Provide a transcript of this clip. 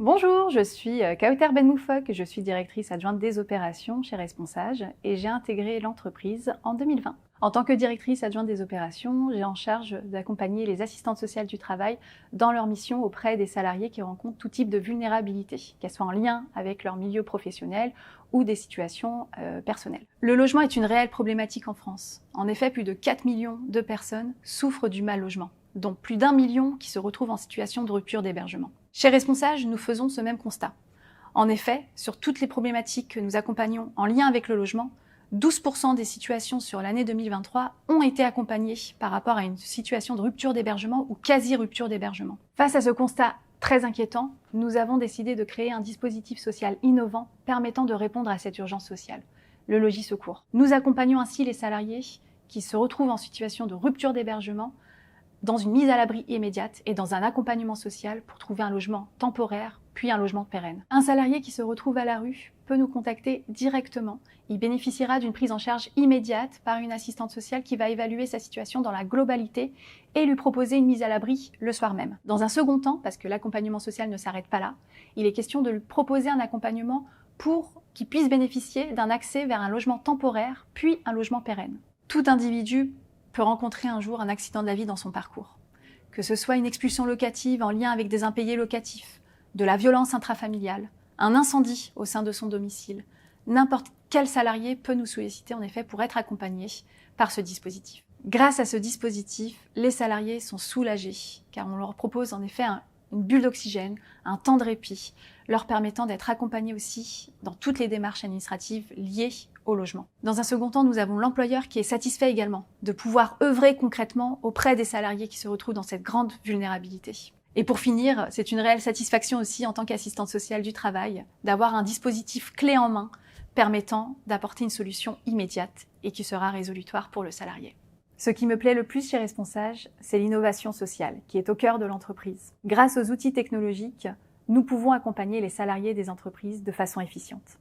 Bonjour, je suis Kauter Benmoufok, je suis directrice adjointe des opérations chez Responsage et j'ai intégré l'entreprise en 2020. En tant que directrice adjointe des opérations, j'ai en charge d'accompagner les assistantes sociales du travail dans leur mission auprès des salariés qui rencontrent tout type de vulnérabilité, qu'elles soient en lien avec leur milieu professionnel ou des situations personnelles. Le logement est une réelle problématique en France. En effet, plus de 4 millions de personnes souffrent du mal logement, dont plus d'1 million qui se retrouvent en situation de rupture d'hébergement. Chez Responsage, nous faisons ce même constat. En effet, sur toutes les problématiques que nous accompagnons en lien avec le logement, 12% des situations sur l'année 2023 ont été accompagnées par rapport à une situation de rupture d'hébergement ou quasi-rupture d'hébergement. Face à ce constat très inquiétant, nous avons décidé de créer un dispositif social innovant permettant de répondre à cette urgence sociale, le Logis Secours. Nous accompagnons ainsi les salariés qui se retrouvent en situation de rupture d'hébergement dans une mise à l'abri immédiate et dans un accompagnement social pour trouver un logement temporaire, puis un logement pérenne. Un salarié qui se retrouve à la rue peut nous contacter directement. Il bénéficiera d'une prise en charge immédiate par une assistante sociale qui va évaluer sa situation dans la globalité et lui proposer une mise à l'abri le soir même. Dans un second temps, parce que l'accompagnement social ne s'arrête pas là, il est question de lui proposer un accompagnement pour qu'il puisse bénéficier d'un accès vers un logement temporaire, puis un logement pérenne. Tout individu peut rencontrer un jour un accident de la vie dans son parcours. Que ce soit une expulsion locative en lien avec des impayés locatifs, de la violence intrafamiliale, un incendie au sein de son domicile, n'importe quel salarié peut nous solliciter en effet pour être accompagné par ce dispositif. Grâce à ce dispositif, les salariés sont soulagés car on leur propose en effet une bulle d'oxygène, un temps de répit, leur permettant d'être accompagnés aussi dans toutes les démarches administratives liées au logement. Dans un second temps, nous avons l'employeur qui est satisfait également de pouvoir œuvrer concrètement auprès des salariés qui se retrouvent dans cette grande vulnérabilité. Et pour finir, c'est une réelle satisfaction aussi en tant qu'assistante sociale du travail d'avoir un dispositif clé en main permettant d'apporter une solution immédiate et qui sera résolutoire pour le salarié. Ce qui me plaît le plus chez Responsage, c'est l'innovation sociale qui est au cœur de l'entreprise. Grâce aux outils technologiques, nous pouvons accompagner les salariés des entreprises de façon efficiente.